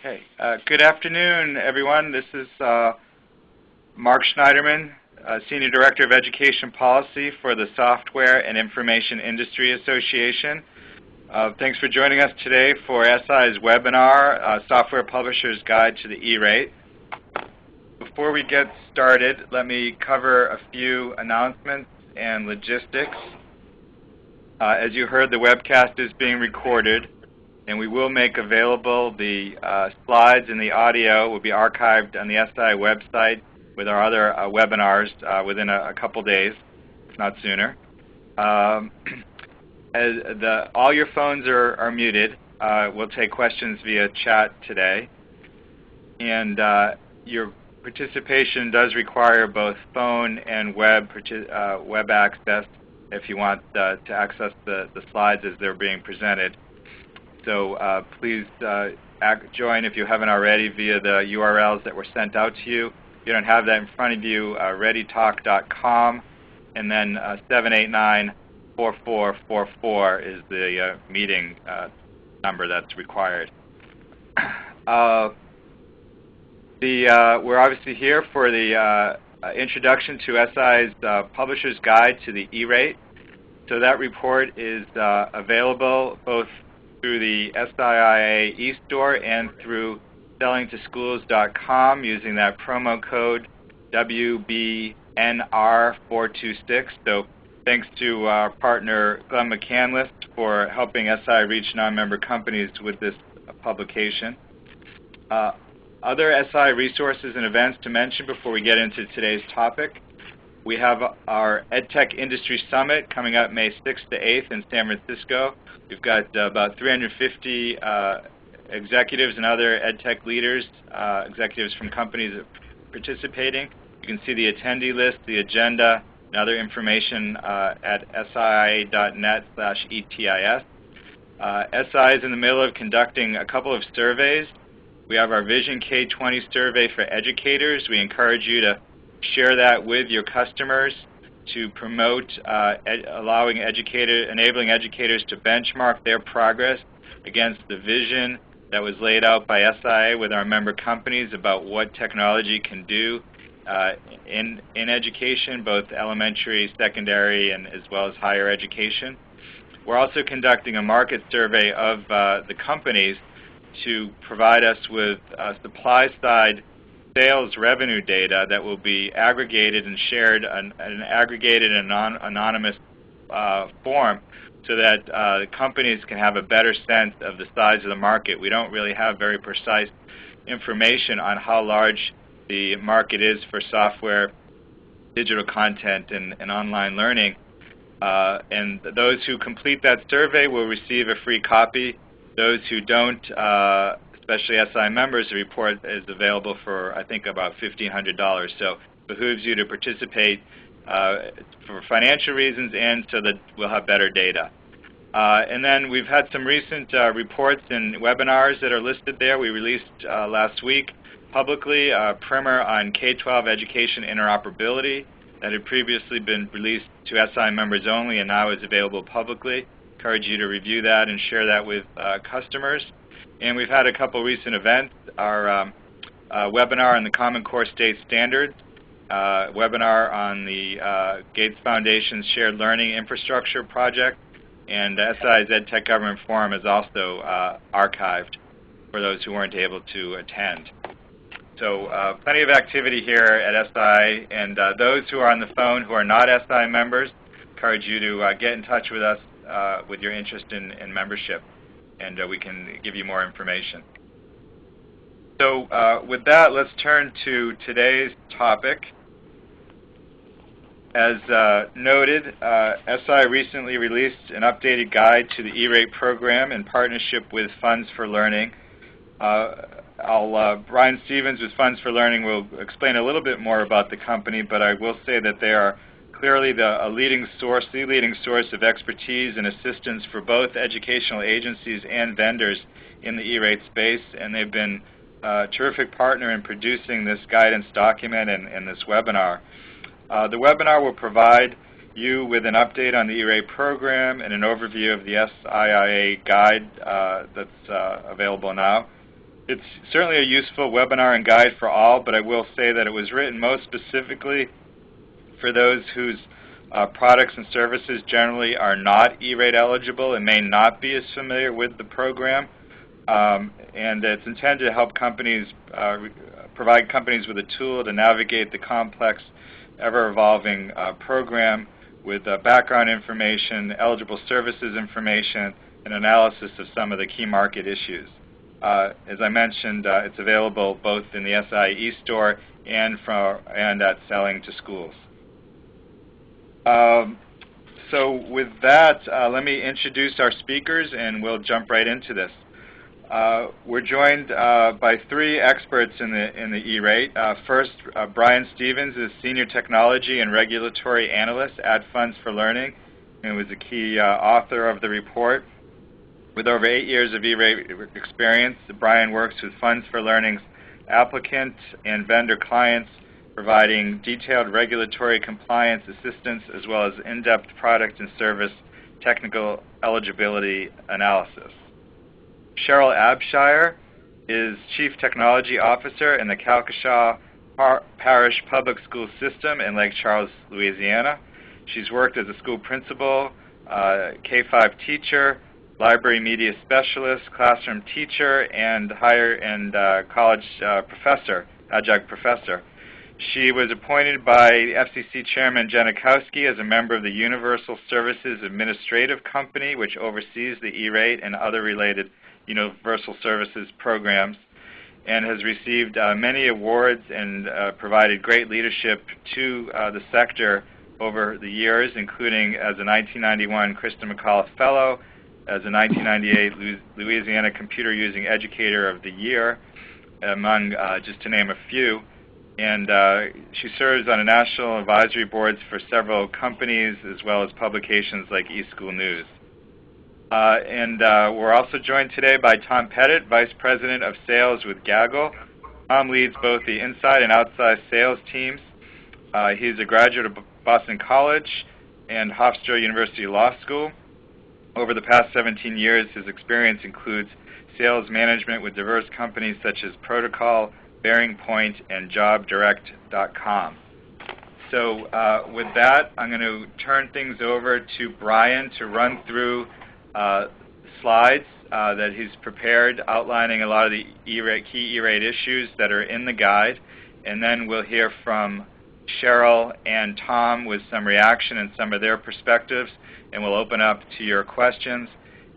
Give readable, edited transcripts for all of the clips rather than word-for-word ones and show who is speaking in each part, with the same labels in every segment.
Speaker 1: Okay. Good afternoon, everyone. This is Mark Schneiderman, Senior Director of Education Policy for the Software and Information Industry Association. Thanks for joining us today for SI's webinar, Software Publisher's Guide to the E-Rate. Before we get started, let me cover a few announcements and logistics. As you heard, the webcast is being recorded, and we will make available the slides, and the audio will be archived on the SI website with our other webinars within a couple days, if not sooner. All your phones are muted. We'll take questions via chat today. And your participation does require both phone and web access if you want to access the slides as they're being presented. So please join if you haven't already via the URLs that were sent out to you. If you don't have that in front of you, readytalk.com, and then 789-4444 is the meeting number that's required. We're obviously here for the introduction to SI's Publisher's Guide to the E-Rate. So that report is available both through the SIIA e-store and through sellingtoschools.com using that promo code WBNR426. So thanks to our partner Glenn McCandless for helping SI reach non-member companies with this publication. Other SI resources and events to mention before we get into today's topic. We have our EdTech Industry Summit coming up May 6th to 8th in San Francisco. We've got about 350 executives and other EdTech leaders, executives from companies participating. You can see the attendee list, the agenda, and other information at siia.net/ETIS. SI is in the middle of conducting a couple of surveys. We have our Vision K20 survey for educators. We encourage you to share that with your customers to promote enabling educators to benchmark their progress against the vision that was laid out by SIA with our member companies about what technology can do in education, both elementary, secondary, and as well as higher education. We're also conducting a market survey of the companies to provide us with supply-side sales revenue data that will be aggregated and shared in an aggregated and anonymous form so that companies can have a better sense of the size of the market. We don't really have very precise information on how large the market is for software, digital content, and online learning. And those who complete that survey will receive a free copy. Those who don't, especially SI members, the report is available for, I think, about $1,500. So it behooves you to participate for financial reasons and so that we'll have better data. And then we've had some recent reports and webinars that are listed there. We released last week publicly a primer on K-12 education interoperability that had previously been released to SI members only and now is available publicly. Encourage you to review that and share that with customers. And we've had a couple recent events, our webinar on the Common Core State Standards, webinar on the Gates Foundation's Shared Learning Infrastructure Project, and SI's EdTech Government Forum is also archived for those who weren't able to attend. So plenty of activity here at SI, and those who are on the phone who are not SI members, encourage you to get in touch with us with your interest in membership, and we can give you more information. So with that, let's turn to today's topic. As noted, SI recently released an updated guide to the E-Rate program in partnership with Funds for Learning. Brian Stevens with Funds for Learning will explain a little bit more about the company, but I will say that they are clearly the leading source of expertise and assistance for both educational agencies and vendors in the E-Rate space, and they've been a terrific partner in producing this guidance document and this webinar. The webinar will provide you with an update on the E-Rate program and an overview of the SIIA guide that's available now. It's certainly a useful webinar and guide for all, but I will say that it was written most specifically for those whose products and services generally are not E-rate eligible and may not be as familiar with the program. And it's intended to help companies, provide companies with a tool to navigate the complex, ever-evolving program with background information, eligible services information, and analysis of some of the key market issues. As I mentioned, it's available both in the SIIA store and at selling to schools. So with that, let me introduce our speakers, and we'll jump right into this. We're joined by three experts in the E-rate. First, Brian Stevens is Senior Technology and Regulatory Analyst at Funds for Learning, and was a key author of the report. With over 8 years of E-rate experience, Brian works with Funds for Learning's applicant and vendor clients, providing detailed regulatory compliance assistance as well as in-depth product and service technical eligibility analysis. Cheryl Abshire is Chief Technology Officer in the Calcasieu Parish Public School System in Lake Charles, Louisiana. She's worked as a school principal, K-5 teacher, library media specialist, classroom teacher, and college professor, adjunct professor. She was appointed by FCC Chairman Janikowski as a member of the Universal Services Administrative Company, which oversees the E-rate and other related universal services programs, and has received many awards and provided great leadership to the sector over the years, including as a 1991 Krista McAuliffe Fellow, as a 1998 Louisiana Computer Using Educator of the Year, among just to name a few. And she serves on a national advisory boards for several companies as well as publications like eSchool News. We're also joined today by Tom Pettit, Vice President of Sales with Gaggle. Tom leads both the inside and outside sales teams. He's a graduate of Boston College and Hofstra University Law School. Over the past 17 years, his experience includes sales management with diverse companies such as Protocol, Bearing Point, and JobDirect.com. So with that, I'm going to turn things over to Brian to run through slides that he's prepared outlining a lot of the key E-rate issues that are in the guide, and then we'll hear from Cheryl and Tom with some reaction and some of their perspectives, and we'll open up to your questions.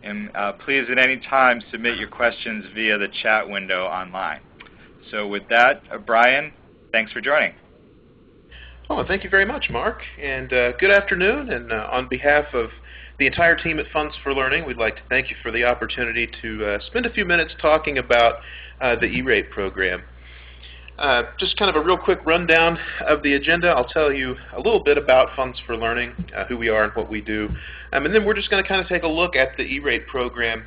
Speaker 1: And please, at any time, submit your questions via the chat window online. So with that, Brian, thanks for joining.
Speaker 2: Oh, thank you very much, Mark. And good afternoon. And on behalf of the entire team at Funds for Learning, we'd like to thank you for the opportunity to spend a few minutes talking about the E-rate program. Just kind of a real quick rundown of the agenda. I'll tell you a little bit about Funds for Learning, who we are and what we do. And then we're just going to kind of take a look at the E-rate program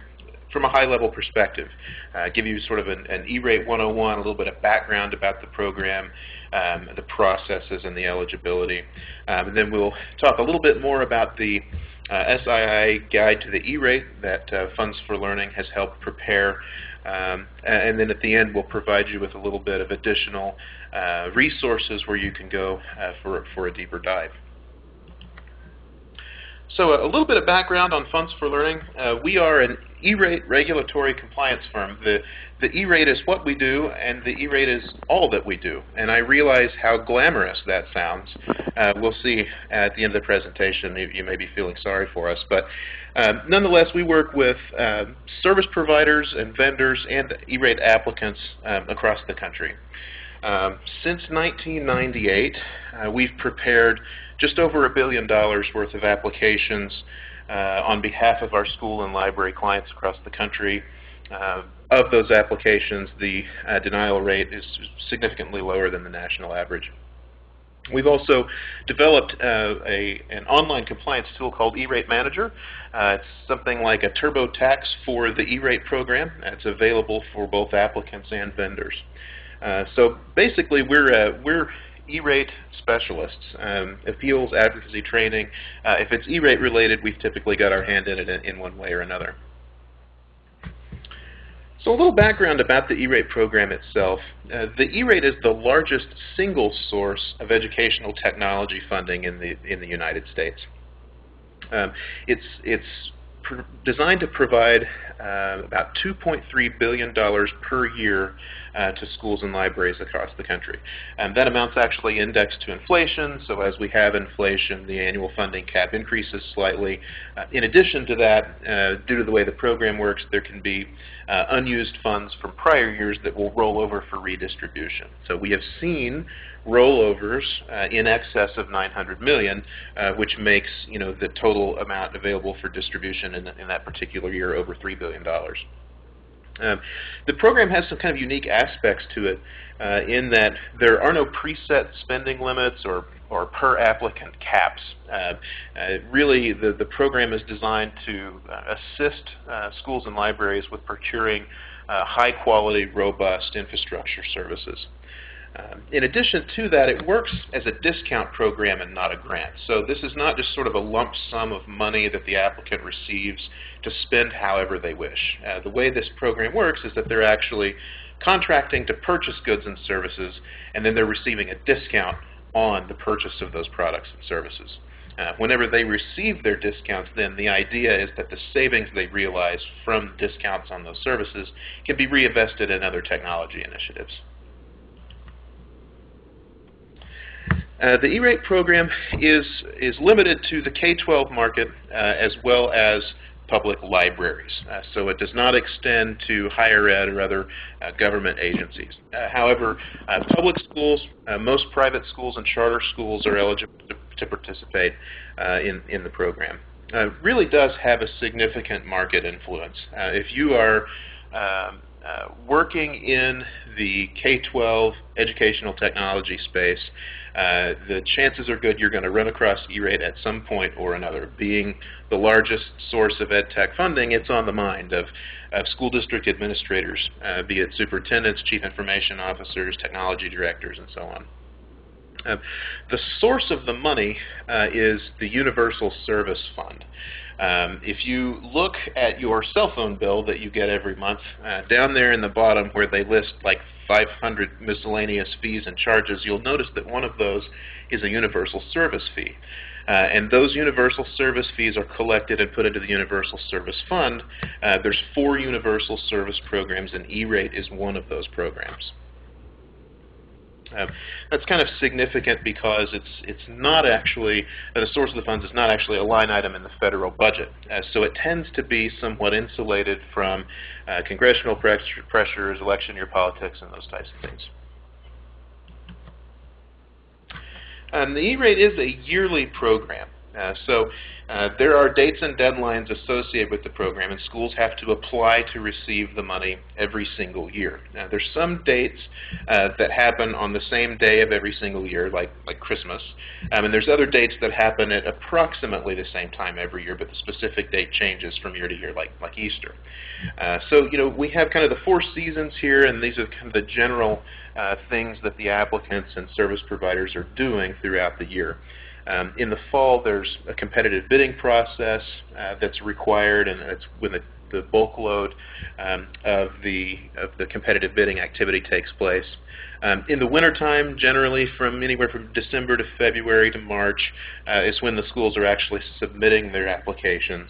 Speaker 2: from a high-level perspective, give you sort of an E-rate 101, a little bit of background about the program, the processes and the eligibility. And then we'll talk a little bit more about the SIIA guide to the E-rate that Funds for Learning has helped prepare. And then at the end, we'll provide you with a little bit of additional resources where you can go for a deeper dive. So a little bit of background on Funds for Learning. We are an E-rate regulatory compliance firm. The E-rate is what we do, and the E-rate is all that we do. And I realize how glamorous that sounds. We'll see at the end of the presentation. You may be feeling sorry for us. But nonetheless, we work with service providers and vendors and E-rate applicants across the country. Since 1998, we've prepared just over $1 billion worth of applications on behalf of our school and library clients across the country. Of those applications, the denial rate is significantly lower than the national average. We've also developed an online compliance tool called E-rate Manager. It's something like a TurboTax for the E-rate program. It's available for both applicants and vendors. So basically, we're E-rate specialists, appeals, advocacy, training. If it's E-rate related, we've typically got our hand in it in one way or another. So a little background about the E-rate program itself. The E-rate is the largest single source of educational technology funding in the United States. It's designed to provide about $2.3 billion per year to schools and libraries across the country. That amount's actually indexed to inflation, so as we have inflation, the annual funding cap increases slightly. In addition to that, due to the way the program works, there can be unused funds from prior years that will roll over for redistribution. So we have seen rollovers in excess of $900 million, which makes the total amount available for distribution in that particular year over $3 billion. The program has some kind of unique aspects to it in that there are no preset spending limits or per applicant caps. Really, the program is designed to assist schools and libraries with procuring high-quality, robust infrastructure services. In addition to that, it works as a discount program and not a grant. So this is not just sort of a lump sum of money that the applicant receives to spend however they wish. The way this program works is that they're actually contracting to purchase goods and services, and then they're receiving a discount on the purchase of those products and services. Whenever they receive their discounts, then the idea is that the savings they realize from discounts on those services can be reinvested in other technology initiatives. The E-rate program is limited to the K-12 market as well as public libraries. So it does not extend to higher ed or other government agencies. However, public schools, most private schools and charter schools are eligible to participate in the program. It really does have a significant market influence. If you are working in the K-12 educational technology space, the chances are good you're going to run across E-rate at some point or another. Being the largest source of ed tech funding, it's on the mind of school district administrators, be it superintendents, chief information officers, technology directors, and so on. The source of the money is the Universal Service Fund. If you look at your cell phone bill that you get every month, down there in the bottom where they list like 500 miscellaneous fees and charges, you'll notice that one of those is a universal service fee. And those universal service fees are collected and put into the Universal Service Fund. There's 4 universal service programs, and E-rate is one of those programs. That's kind of significant because it's not actually, the source of the funds is not actually a line item in the federal budget. So it tends to be somewhat insulated from congressional pressures, election year politics, and those types of things. The E-rate is a yearly program. So there are dates and deadlines associated with the program, and schools have to apply to receive the money every single year. Now, there's some dates that happen on the same day of every single year, like Christmas, and there's other dates that happen at approximately the same time every year, but the specific date changes from year to year, like Easter. So, we have kind of the 4 seasons here, and these are kind of the general things that the applicants and service providers are doing throughout the year. In the fall, there's a competitive bidding process that's required, and it's when the bulk load of the competitive bidding activity takes place. In the wintertime, generally from anywhere from December to February to March, is when the schools are actually submitting their applications.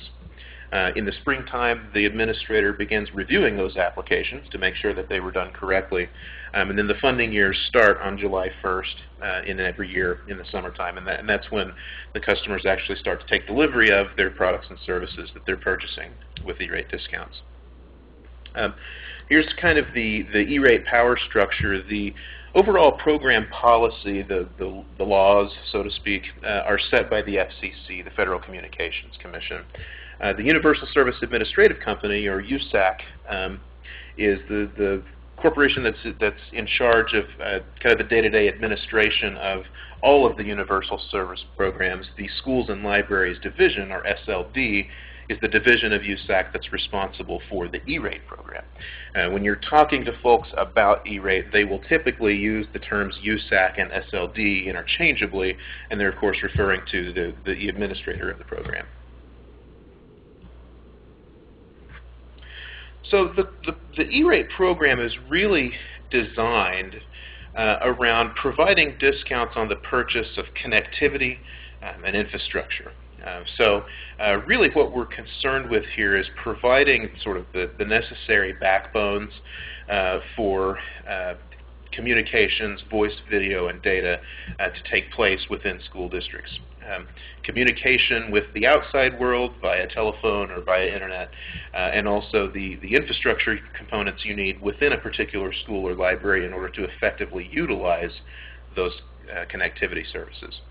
Speaker 2: In the springtime, the administrator begins reviewing those applications to make sure that they were done correctly. And then the funding years start on July 1st in every year in the summertime. And that's when the customers actually start to take delivery of their products and services that they're purchasing with E-rate discounts. Here's kind of the E-rate power structure. The overall program policy, the laws, so to speak, are set by the FCC, the Federal Communications Commission. The Universal Service Administrative Company, or USAC, is the corporation that's in charge of kind of the day-to-day administration of all of the universal service programs. The Schools and Libraries Division, or SLD, is the division of USAC that's responsible for the E-rate program. When you're talking to folks about E-rate, they will typically use the terms USAC and SLD interchangeably, and they're of course referring to the administrator of the program. So the E-rate program is really designed around providing discounts on the purchase of connectivity and infrastructure. Really what we're concerned with here is providing sort of the necessary backbones for communications, voice, video, and data to take place within school districts. Communication with the outside world via telephone or via internet, and also the infrastructure components you need within a particular school or library in order to effectively utilize those connectivity services.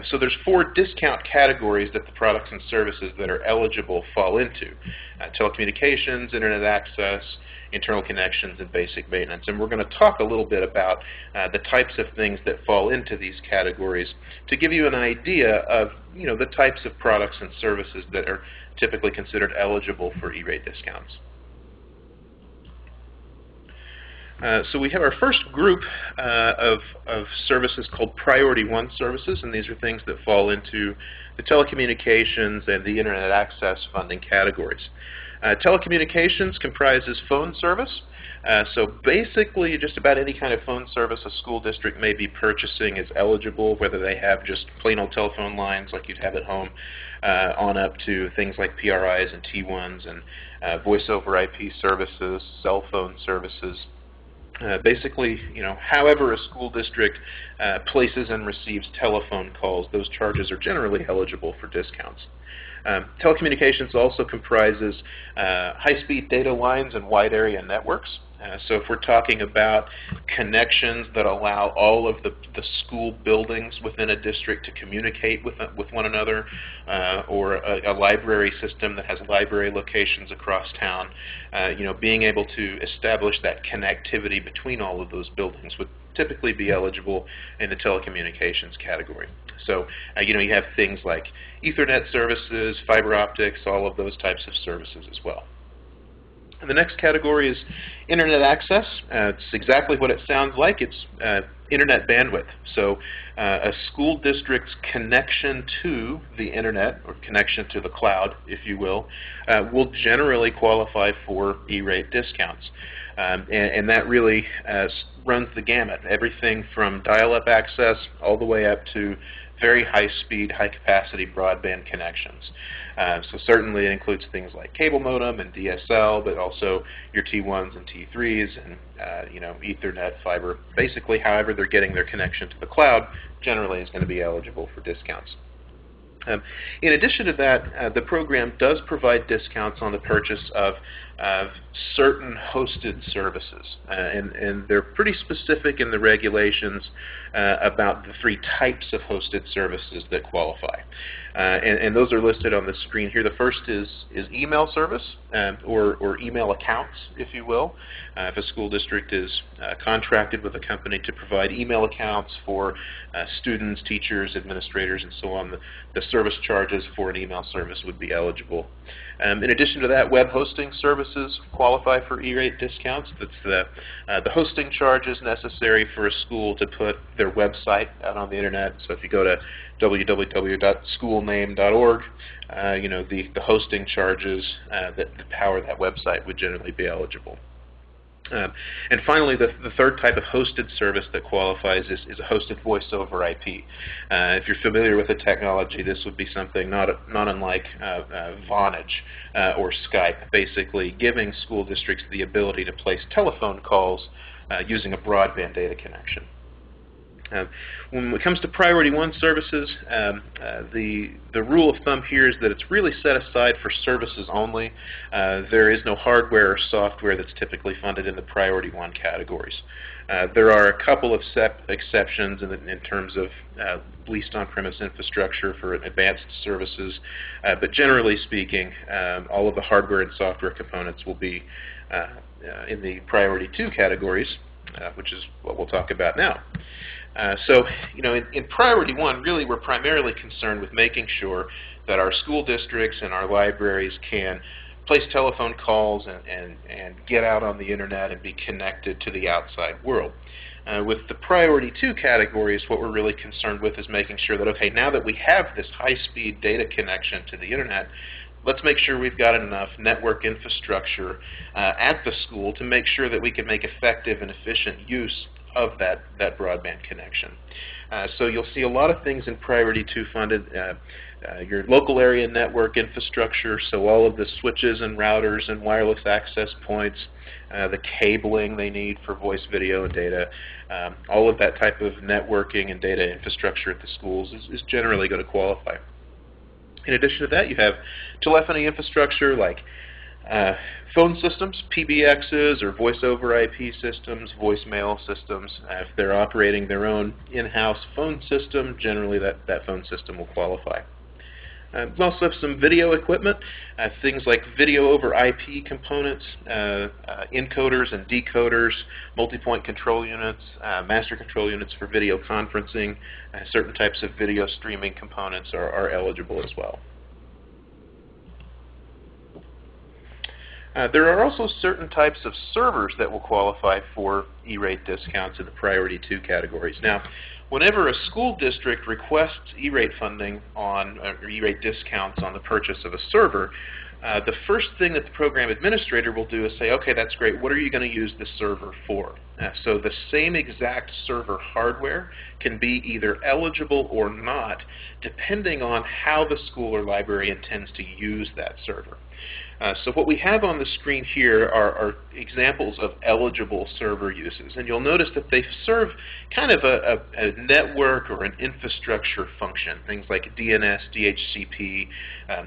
Speaker 2: So there's 4 discount categories that the products and services that are eligible fall into: telecommunications, internet access, internal connections, and basic maintenance. And we're going to talk a little bit about the types of things that fall into these categories to give you an idea of the types of products and services that are typically considered eligible for E-rate discounts. So we have our first group of services called Priority 1 services, and these are things that fall into the telecommunications and the internet access funding categories. Telecommunications comprises phone service. So basically just about any kind of phone service a school district may be purchasing is eligible, whether they have just plain old telephone lines like you'd have at home, on up to things like PRIs and T1s and voice over IP services, cell phone services. Basically, however a school district places and receives telephone calls, those charges are generally eligible for discounts. Telecommunications also comprises high-speed data lines and wide area networks. So if we're talking about connections that allow all of the school buildings within a district to communicate with one another, or a library system that has library locations across town, being able to establish that connectivity between all of those buildings would typically be eligible in the telecommunications category. So, you have things like Ethernet services, fiber optics, all of those types of services as well. And the next category is internet access. It's exactly what it sounds like. It's internet bandwidth. So a school district's connection to the internet, or connection to the cloud, if you will generally qualify for E-rate discounts. And that really runs the gamut. Everything from dial-up access all the way up to very high-speed, high-capacity broadband connections. So certainly it includes things like cable modem and DSL, but also your T1s and T3s and Ethernet, fiber. Basically, however they're getting their connection to the cloud, generally is going to be eligible for discounts. In addition to that, the program does provide discounts on the purchase of certain hosted services, and they're pretty specific in the regulations about the 3 types of hosted services that qualify. And those are listed on the screen here. The first is email service, or email accounts, if you will. If a school district is contracted with a company to provide email accounts for students, teachers, administrators, and so on, the service charges for an email service would be eligible. In addition to that, web hosting services qualify for E-rate discounts. That's the hosting charges necessary for a school to put their website out on the internet. So if you go to www.schoolname.org, the hosting charges that power that website would generally be eligible. And finally, the third type of hosted service that qualifies is a hosted voice over IP. If you're familiar with the technology, this would be something not unlike Vonage or Skype, basically giving school districts the ability to place telephone calls using a broadband data connection. When it comes to Priority 1 services, the rule of thumb here is that it's really set aside for services only. There is no hardware or software that's typically funded in the Priority 1 categories. There are a couple of exceptions in terms of leased on-premise infrastructure for advanced services, but generally speaking, all of the hardware and software components will be in the Priority 2 categories, which is what we'll talk about now. So, in Priority 1, really we're primarily concerned with making sure that our school districts and our libraries can place telephone calls and get out on the internet and be connected to the outside world. With the Priority 2 categories, what we're really concerned with is making sure that, okay, now that we have this high-speed data connection to the internet, let's make sure we've got enough network infrastructure at the school to make sure that we can make effective and efficient use of that broadband connection. So you'll see a lot of things in Priority 2 funded. Your local area network infrastructure, so all of the switches and routers and wireless access points, the cabling they need for voice, video, and data, all of that type of networking and data infrastructure at the schools is generally going to qualify. In addition to that, you have telephony infrastructure like phone systems, PBXs, or voice over IP systems, voicemail systems. If they're operating their own in-house phone system, generally that phone system will qualify. We also have some video equipment, things like video over IP components, encoders and decoders, multi-point control units, master control units for video conferencing. Certain types of video streaming components are eligible as well. There are also certain types of servers that will qualify for E-rate discounts in the Priority 2 categories. Now, whenever a school district requests E-rate funding on, or E-rate discounts on the purchase of a server, the first thing that the program administrator will do is say, okay, that's great, what are you going to use this server for? So the same exact server hardware can be either eligible or not, depending on how the school or library intends to use that server. So what we have on the screen here are examples of eligible server uses. And you'll notice that they serve kind of a network or an infrastructure function, things like DNS, DHCP,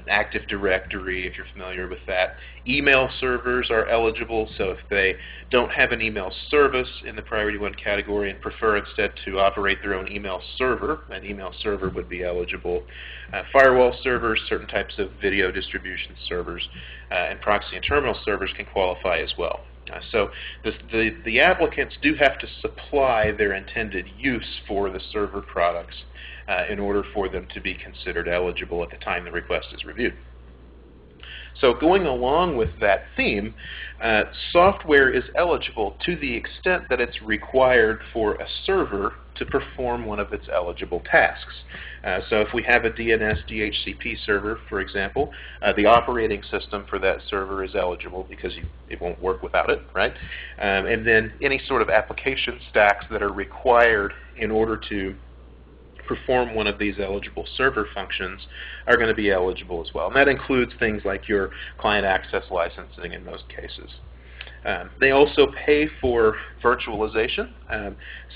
Speaker 2: Active Directory, if you're familiar with that. Email servers are eligible, so if they don't have an email service in the Priority 1 category and prefer instead to operate their own email server, an email server would be eligible. Firewall servers, certain types of video distribution servers, and proxy and terminal servers can qualify as well. So the applicants do have to supply their intended use for the server products in order for them to be considered eligible at the time the request is reviewed. So going along with that theme, software is eligible to the extent that it's required for a server to perform one of its eligible tasks. So if we have a DNS DHCP server, for example, the operating system for that server is eligible because it won't work without it, right? And then any sort of application stacks that are required in order to perform one of these eligible server functions are going to be eligible as well. And that includes things like your client access licensing in most cases. They also pay for virtualization.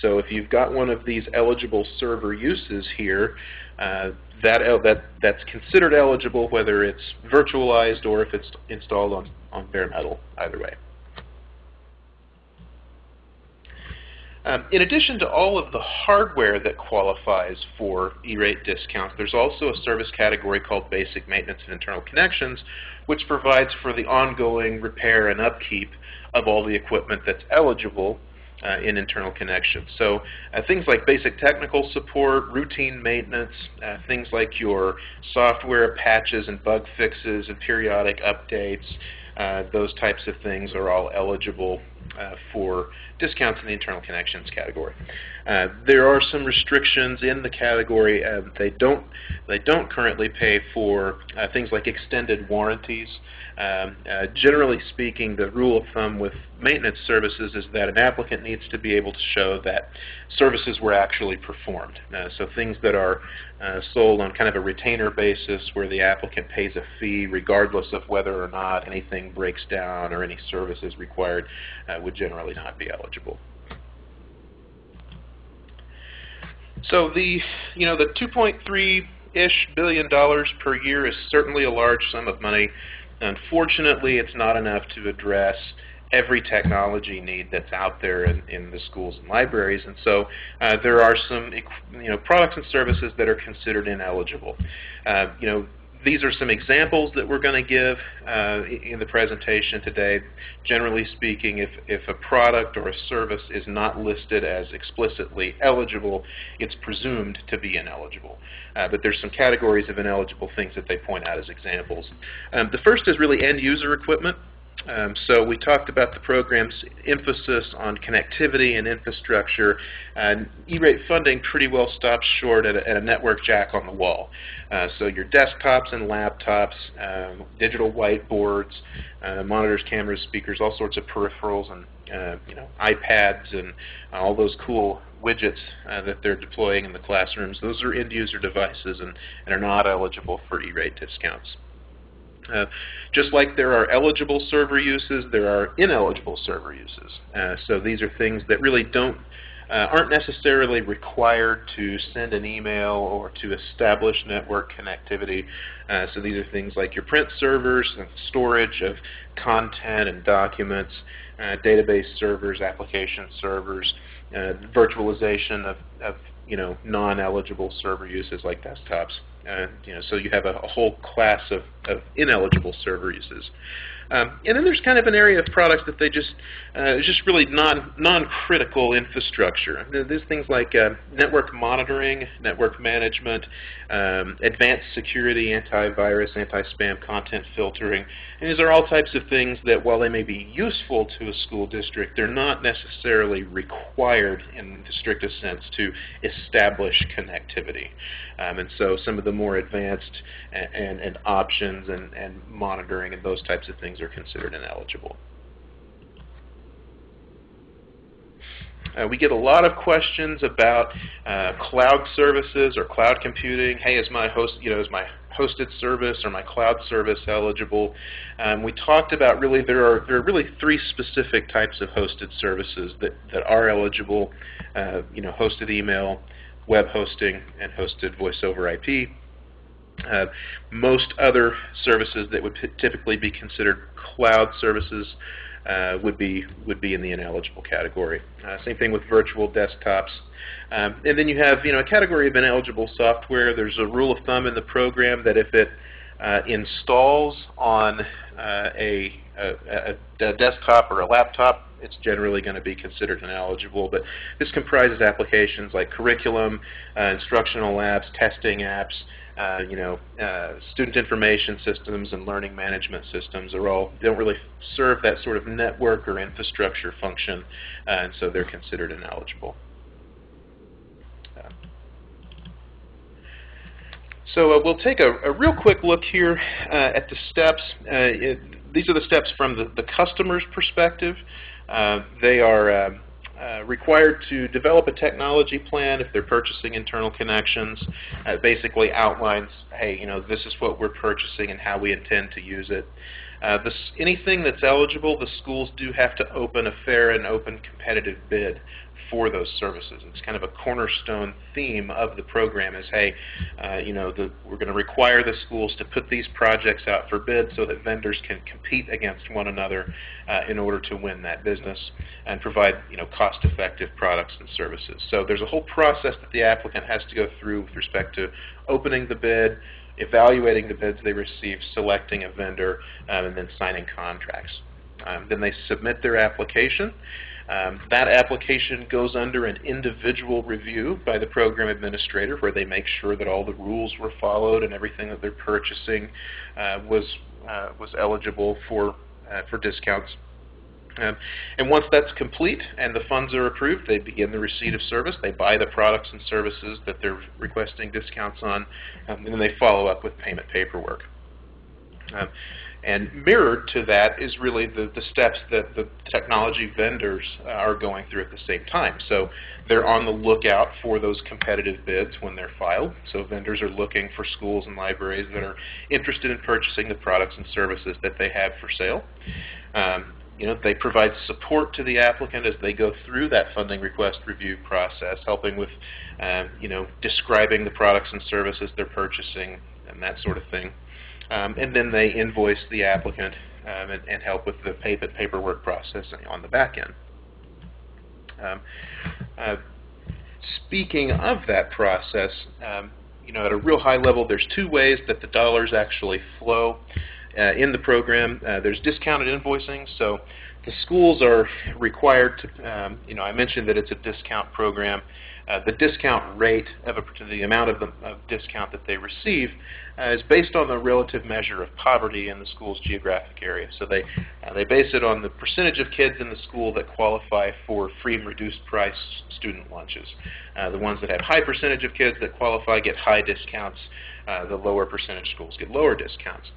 Speaker 2: So if you've got one of these eligible server uses here, that's considered eligible whether it's virtualized or if it's installed on bare metal, either way. In addition to all of the hardware that qualifies for E-rate discounts, there's also a service category called Basic Maintenance and Internal Connections, which provides for the ongoing repair and upkeep of all the equipment that's eligible in internal connections. So things like basic technical support, routine maintenance, things like your software patches and bug fixes and periodic updates, those types of things are all eligible for discounts in the internal connections category. There are some restrictions in the category. They don't currently pay for things like extended warranties. Generally speaking, the rule of thumb with maintenance services is that an applicant needs to be able to show that services were actually performed. So things that are sold on kind of a retainer basis where the applicant pays a fee regardless of whether or not anything breaks down or any service is required would generally not be eligible. So the $2.3-ish billion per year is certainly a large sum of money. Unfortunately, it's not enough to address every technology need that's out there in the schools and libraries, and so there are some products and services that are considered ineligible. These are some examples that we're going to give in the presentation today. Generally speaking, if a product or a service is not listed as explicitly eligible, it's presumed to be ineligible. But there's some categories of ineligible things that they point out as examples. The first is really end-user equipment. So we talked about the program's emphasis on connectivity and infrastructure. E-rate funding pretty well stops short at a network jack on the wall. So your desktops and laptops, digital whiteboards, monitors, cameras, speakers, all sorts of peripherals, and iPads and all those cool widgets that they're deploying in the classrooms. Those are end-user devices and are not eligible for E-rate discounts. Just like there are eligible server uses, there are ineligible server uses. So these are things that really aren't necessarily required to send an email or to establish network connectivity. So these are things like your print servers and storage of content and documents, database servers, application servers, virtualization of non-eligible server uses like desktops. So you have a whole class of ineligible server uses. And then there's kind of an area of products that it's just really non-critical infrastructure. There's things like network monitoring, network management, advanced security, antivirus, anti-spam content filtering. And these are all types of things that, while they may be useful to a school district, they're not necessarily required in the strictest sense to establish connectivity. And so some of the more advanced and options and monitoring and those types of things are considered ineligible. We get a lot of questions about cloud services or cloud computing. Hey, is my hosted service or my cloud service eligible? We talked about there are really three specific types of hosted services that are eligible. Hosted email, web hosting, and hosted voice over IP. Most other services that would typically be considered cloud services would be in the ineligible category. Same thing with virtual desktops. And then you have a category of ineligible software. There's a rule of thumb in the program that if it installs on a desktop or a laptop, it's generally going to be considered ineligible. But this comprises applications like curriculum, instructional labs, testing apps, student information systems and learning management systems don't really serve that sort of network or infrastructure function, and so they're considered ineligible. So we'll take a real quick look here at the steps. These are the steps from the customer's perspective. They are required to develop a technology plan if they're purchasing internal connections. It basically outlines, hey, this is what we're purchasing and how we intend to use it. Anything that's eligible, the schools do have to open a fair and open competitive bid for those services. It's kind of a cornerstone theme of the program is, hey, we're going to require the schools to put these projects out for bid so that vendors can compete against one another in order to win that business and provide cost-effective products and services. So there's a whole process that the applicant has to go through with respect to opening the bid, evaluating the bids they receive, selecting a vendor, and then signing contracts. Then they submit their application. That application goes under an individual review by the program administrator where they make sure that all the rules were followed and everything that they're purchasing was eligible for discounts. And once that's complete and the funds are approved, they begin the receipt of service. They buy the products and services that they're requesting discounts on, and then they follow up with payment paperwork. And mirrored to that is really the steps that the technology vendors are going through at the same time. So they're on the lookout for those competitive bids when they're filed. So vendors are looking for schools and libraries that are interested in purchasing the products and services that they have for sale. They provide support to the applicant as they go through that funding request review process, helping with, describing the products and services they're purchasing and that sort of thing. And then they invoice the applicant and help with the paperwork process on the back end. Speaking of that process, at a real high level, there's two ways that the dollars actually flow in the program. There's discounted invoicing, so the schools are required to, I mentioned that it's a discount program. the discount rate the amount of discount that they receive is based on the relative measure of poverty in the school's geographic area. So they base it on the percentage of kids in the school that qualify for free and reduced price student lunches. The ones that have high percentage of kids that qualify get high discounts. The lower percentage schools get lower discounts.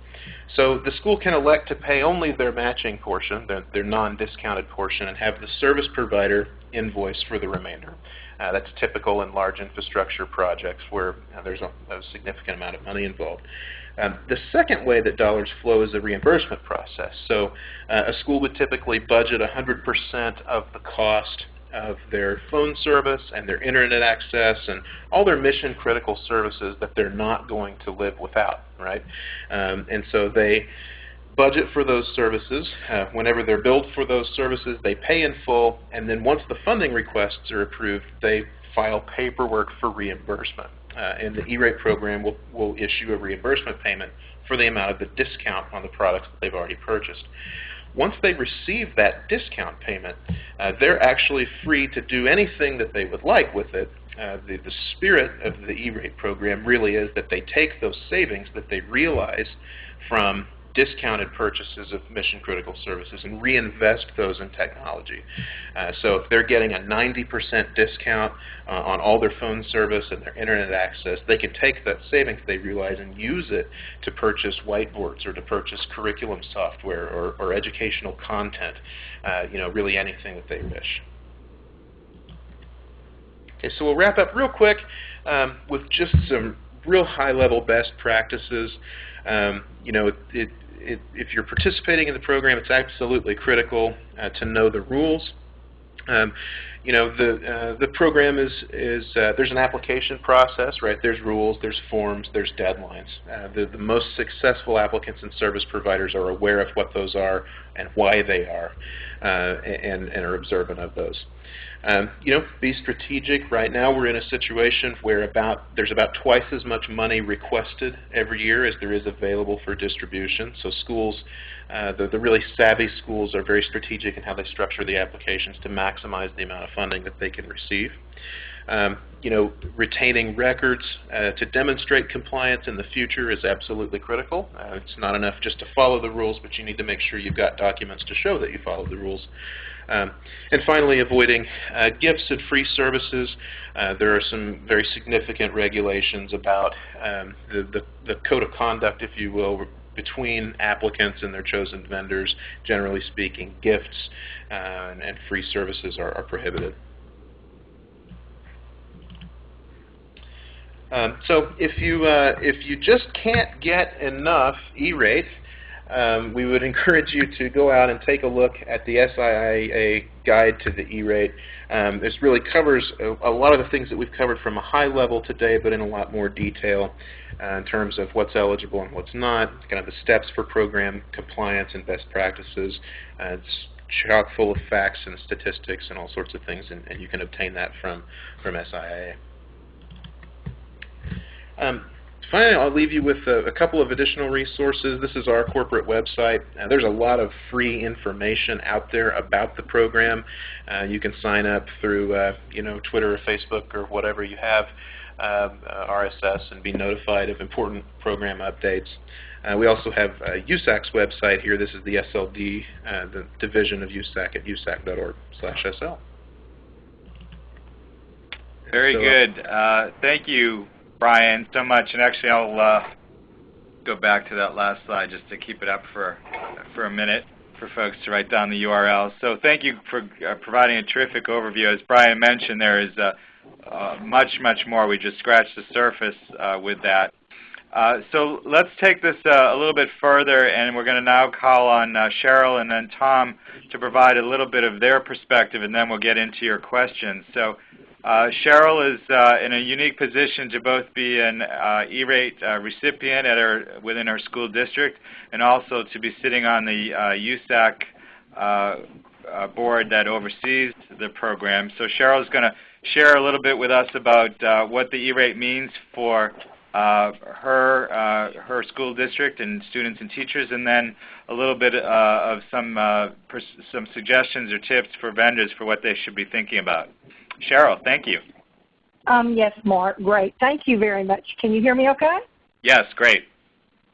Speaker 2: So the school can elect to pay only their matching portion, their non-discounted portion, and have the service provider invoice for the remainder. That's typical in large infrastructure projects where there's a significant amount of money involved. The second way that dollars flow is the reimbursement process. So a school would typically budget 100% of the cost of their phone service and their internet access and all their mission critical services that they're not going to live without, right? And so they budget for those services. Whenever they're billed for those services, they pay in full, and then once the funding requests are approved, they file paperwork for reimbursement. And the E-rate program will issue a reimbursement payment for the amount of the discount on the products that they've already purchased. Once they receive that discount payment, they're actually free to do anything that they would like with it. The spirit of the E-rate program really is that they take those savings that they realize from discounted purchases of mission-critical services and reinvest those in technology. So if they're getting a 90% discount on all their phone service and their internet access, they can take that savings they realize and use it to purchase whiteboards or to purchase curriculum software or educational content, really anything that they wish. Okay, so we'll wrap up real quick with just some real high-level best practices. If you're participating in the program, it's absolutely critical to know the rules. The program is there's an application process, right? There's rules, there's forms, there's deadlines. The most successful applicants and service providers are aware of what those are and why they are, and are observant of those. Be strategic. Right now we're in a situation where there's about twice as much money requested every year as there is available for distribution. So schools, the really savvy schools, are very strategic in how they structure the applications to maximize the amount of funding that they can receive. Retaining records to demonstrate compliance in the future is absolutely critical. It's not enough just to follow the rules, but you need to make sure you've got documents to show that you followed the rules. And finally, avoiding gifts and free services. There are some very significant regulations about the code of conduct, if you will, between applicants and their chosen vendors. Generally speaking, gifts and free services are prohibited. So if you just can't get enough E-rate, we would encourage you to go out and take a look at the SIIA guide to the E-rate. This really covers a lot of the things that we've covered from a high level today, but in a lot more detail in terms of what's eligible and what's not, kind of the steps for program compliance and best practices. It's chock full of facts and statistics and all sorts of things, and you can obtain that from SIIA. Finally, I'll leave you with a couple of additional resources. This is our corporate website. There's a lot of free information out there about the program. You can sign up through Twitter or Facebook or whatever you have, RSS, and be notified of important program updates. We also have USAC's website here. This is the SLD, the division of USAC at usac.org/SL.
Speaker 1: Very good. Thank you, Brian, so much. And actually, I'll go back to that last slide just to keep it up for a minute for folks to write down the URL. So thank you for providing a terrific overview. As Brian mentioned, there is much, much more. We just scratched the surface with that. So let's take this a little bit further, and we're going to now call on Cheryl and then Tom to provide a little bit of their perspective, and then we'll get into your questions. So Cheryl is in a unique position to both be an E-rate recipient within our school district, and also to be sitting on the USAC board that oversees the program. So Cheryl is going to share a little bit with us about what the E-rate means for her school district and students and teachers, and then a little bit of some suggestions or tips for vendors for what they should be thinking about. Cheryl, thank you.
Speaker 3: Yes, Mark. Great. Thank you very much. Can you hear me okay?
Speaker 1: Yes, great.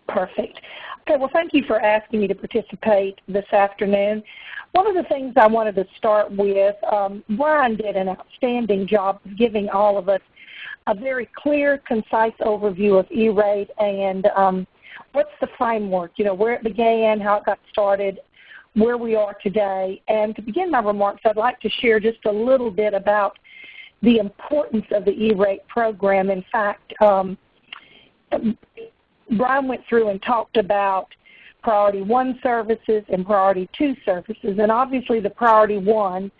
Speaker 3: Perfect. Okay, well, thank you for asking me to participate this afternoon. One of the things I wanted to start with, Brian did an outstanding job of giving all of us a very clear, concise overview of E-rate and what's the framework, where it began, how it got started, where we are today. And to begin my remarks, I'd like to share just a little bit about the importance of the E-rate program. In fact, Brian went through and talked about Priority 1 services and Priority 2 services. And obviously the Priority 1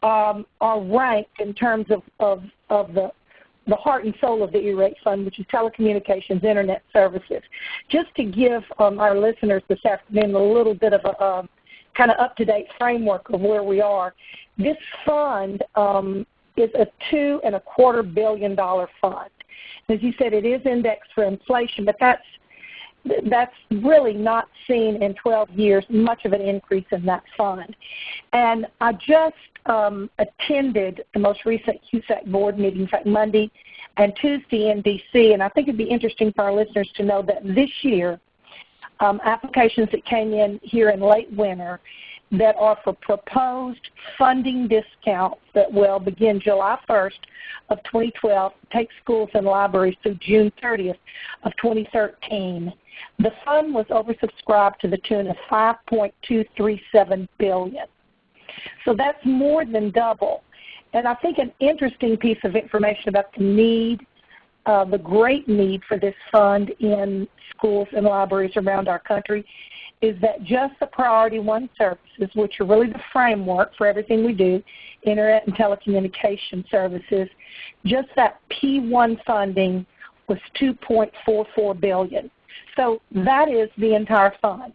Speaker 3: are ranked in terms of the heart and soul of the E-rate fund, which is telecommunications, internet services. Just to give our listeners this afternoon a little bit of a kind of up-to-date framework of where we are, this fund is a $2.25 billion fund. As you said, it is indexed for inflation, but that's really not seen in 12 years much of an increase in that fund. And I just attended the most recent QSAC board meeting, in fact, Monday and Tuesday in D.C., and I think it'd be interesting for our listeners to know that this year, applications that came in here in late winter that are for proposed funding discounts that will begin July 1st of 2012, take schools and libraries through June 30th of 2013. The fund was oversubscribed to the tune of $5.237 billion. So that's more than double. And I think an interesting piece of information about the need, the great need for this fund in schools and libraries around our country is that just the Priority 1 services, which are really the framework for everything we do, internet and telecommunication services, just that P1 funding was $2.44 billion. So that is the entire fund.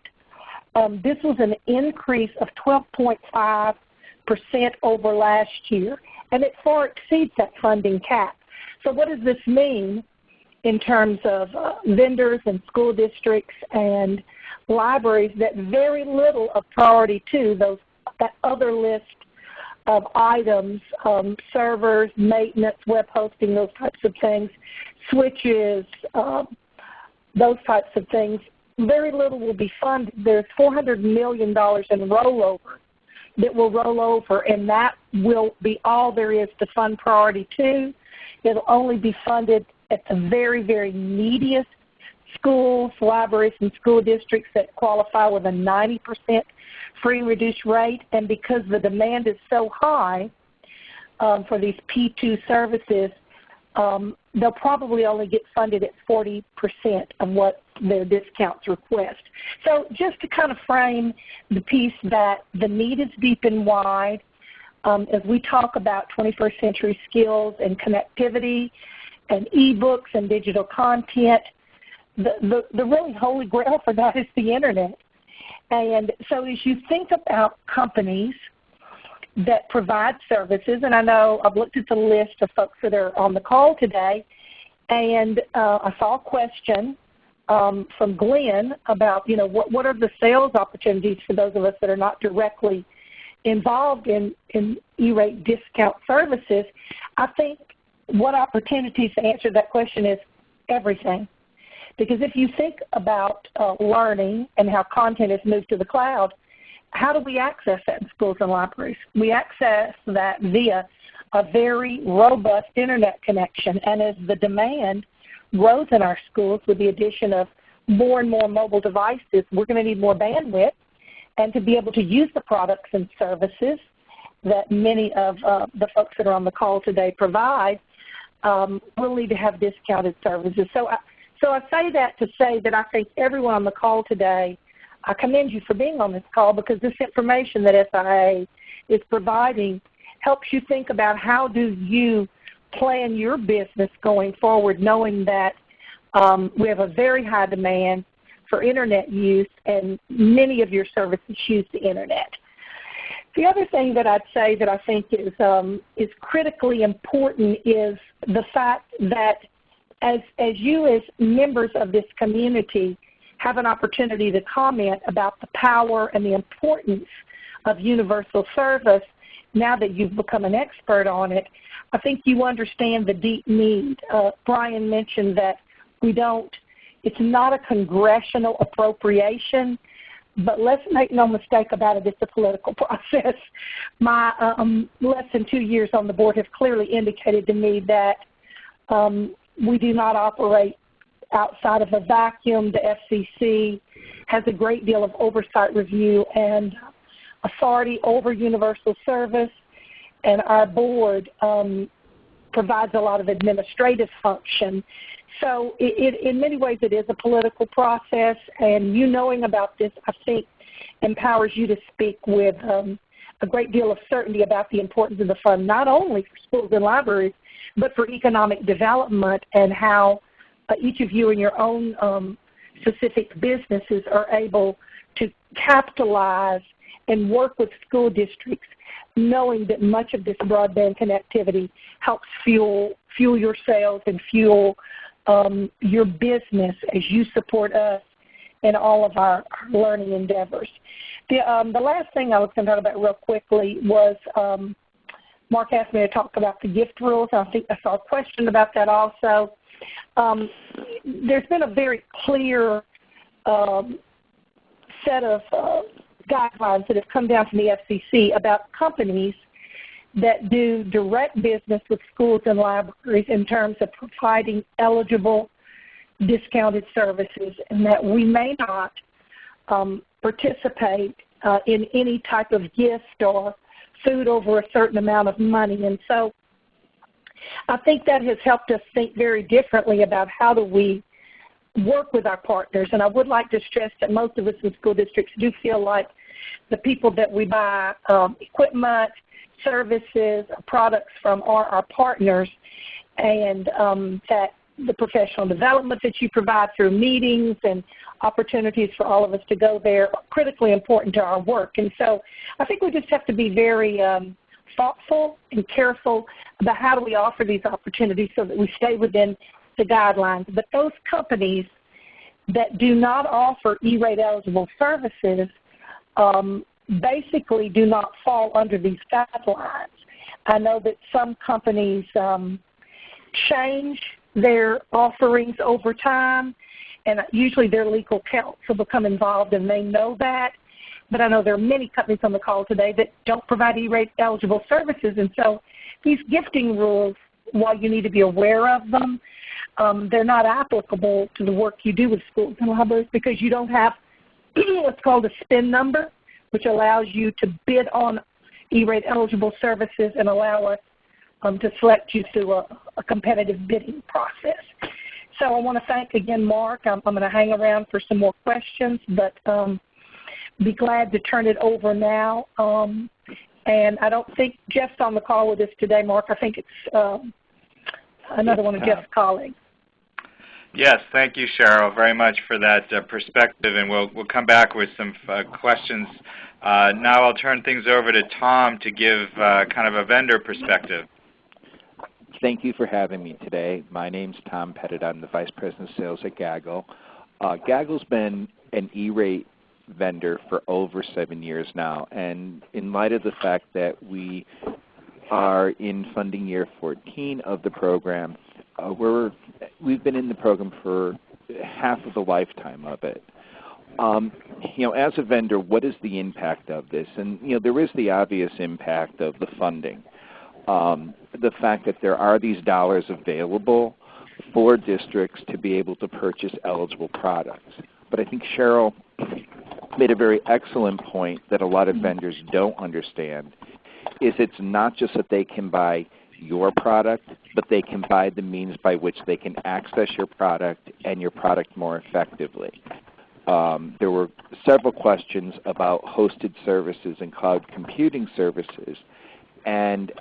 Speaker 3: This was an increase of 12.5% over last year, and it far exceeds that funding cap. So what does this mean in terms of vendors and school districts and libraries? That very little of Priority 2, that other list of items, servers, maintenance, web hosting, those types of things, switches, those types of things, very little will be funded. There's $400 million in rollover that will roll over, and that will be all there is to fund Priority 2. It'll only be funded at the very, very neediest schools, libraries, and school districts that qualify with a 90% free reduced rate. And because the demand is so high for these P2 services, they'll probably only get funded at 40% of what their discounts request. So just to kind of frame the piece that the need is deep and wide, as we talk about 21st century skills and connectivity and e-books and digital content, the really holy grail for that is the internet. And so as you think about companies that provide services, and I know I've looked at the list of folks that are on the call today, and I saw a question from Glenn about, what are the sales opportunities for those of us that are not directly involved in E-rate discount services. I think what opportunities to answer that question is everything. Because if you think about learning and how content is moved to the cloud, how do we access that in schools and libraries? We access that via a very robust internet connection. And as the demand grows in our schools with the addition of more and more mobile devices, we're going to need more bandwidth. And to be able to use the products and services that many of the folks that are on the call today provide, we'll need to have discounted services. So I say that to say that I think everyone on the call today, I commend you for being on this call, because this information that SIIA is providing helps you think about how do you plan your business going forward, knowing that we have a very high demand for internet use, and many of your services use the internet. The other thing that I'd say that I think is critically important is the fact that as you as members of this community have an opportunity to comment about the power and the importance of universal service, now that you've become an expert on it, I think you understand the deep need. Brian mentioned that it's not a congressional appropriation, but let's make no mistake about it, it's a political process. My less than 2 years on the board have clearly indicated to me that we do not operate outside of a vacuum. The FCC has a great deal of oversight, review, and authority over universal service, and our board provides a lot of administrative function. So in many ways it is a political process, and you knowing about this, I think, empowers you to speak with a great deal of certainty about the importance of the fund, not only for schools and libraries, but for economic development and how each of you in your own specific businesses are able to capitalize and work with school districts, knowing that much of this broadband connectivity helps fuel your sales and fuel your business as you support us in all of our learning endeavors. The last thing I was going to talk about real quickly was Mark asked me to talk about the gift rules. I think I saw a question about that also. There's been a very clear set of guidelines that have come down from the FCC about companies that do direct business with schools and libraries in terms of providing eligible discounted services, and that we may not participate in any type of gift or food over a certain amount of money. And so I think that has helped us think very differently about how do we work with our partners. And I would like to stress that most of us in school districts do feel like the people that we buy equipment, services, products from are our partners, and that the professional development that you provide through meetings and opportunities for all of us to go there are critically important to our work. And so I think we just have to be very thoughtful and careful about how do we offer these opportunities so that we stay within the guidelines. But those companies that do not offer E-rate eligible services basically do not fall under these guidelines. I know that some companies change their offerings over time, and usually their legal counsel become involved and they know that. But I know there are many companies on the call today that don't provide E-rate eligible services, and so these gifting rules, while you need to be aware of them, they're not applicable to the work you do with schools and libraries because you don't have what's called a SPIN number, which allows you to bid on E-rate eligible services and allow us to select you through a competitive bidding process. So I want to thank again Mark. I'm going to hang around for some more questions, but be glad to turn it over now. And I don't think Jeff's on the call with us today, Mark. I think it's another one of Jeff's colleagues.
Speaker 1: Yes, thank you, Cheryl, very much for that perspective, and we'll come back with some questions. Now I'll turn things over to Tom to give kind of a vendor perspective.
Speaker 4: Thank you for having me today. My name's Tom Pettit. I'm the Vice President of Sales at Gaggle. Gaggle's been an E-rate vendor for over 7 years now, and in light of the fact that we are in funding year 14 of the program, we've been in the program for half of the lifetime of it. As a vendor, what is the impact of this? And there is the obvious impact of the funding. The fact that there are these dollars available for districts to be able to purchase eligible products. But I think Cheryl made a very excellent point that a lot of vendors don't understand, is it's not just that they can buy your product, but they can buy the means by which they can access your product and your product more effectively. There were several questions about hosted services and cloud computing services, and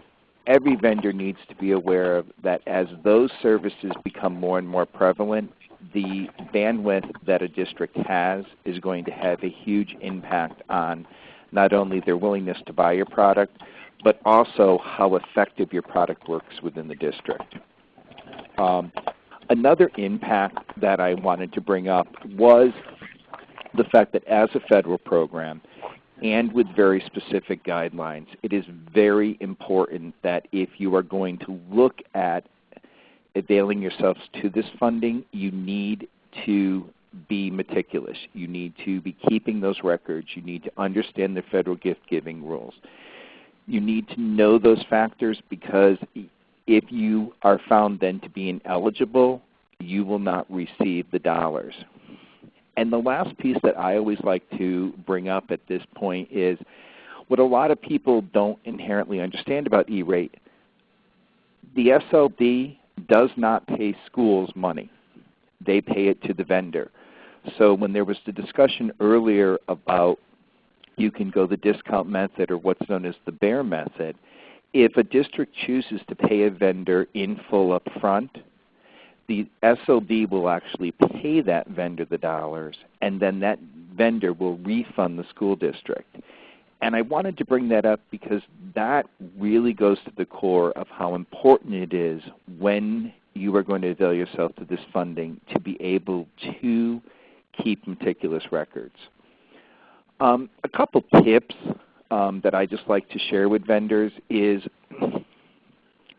Speaker 4: every vendor needs to be aware of that as those services become more and more prevalent, the bandwidth that a district has is going to have a huge impact on not only their willingness to buy your product, but also how effective your product works within the district. Another impact that I wanted to bring up was the fact that as a federal program, and with very specific guidelines. It is very important that if you are going to look at availing yourselves to this funding, you need to be meticulous. You need to be keeping those records. You need to understand the federal gift-giving rules. You need to know those factors, because if you are found then to be ineligible, you will not receive the dollars. And the last piece that I always like to bring up at this point is what a lot of people don't inherently understand about E-rate. The SLD does not pay schools money. They pay it to the vendor. So when there was the discussion earlier about you can go the discount method or what's known as the bear method, if a district chooses to pay a vendor in full up front, the SLD will actually pay that vendor the dollars, and then that vendor will refund the school district. And I wanted to bring that up because that really goes to the core of how important it is when you are going to avail yourself to this funding to be able to keep meticulous records. A couple tips that I just like to share with vendors is,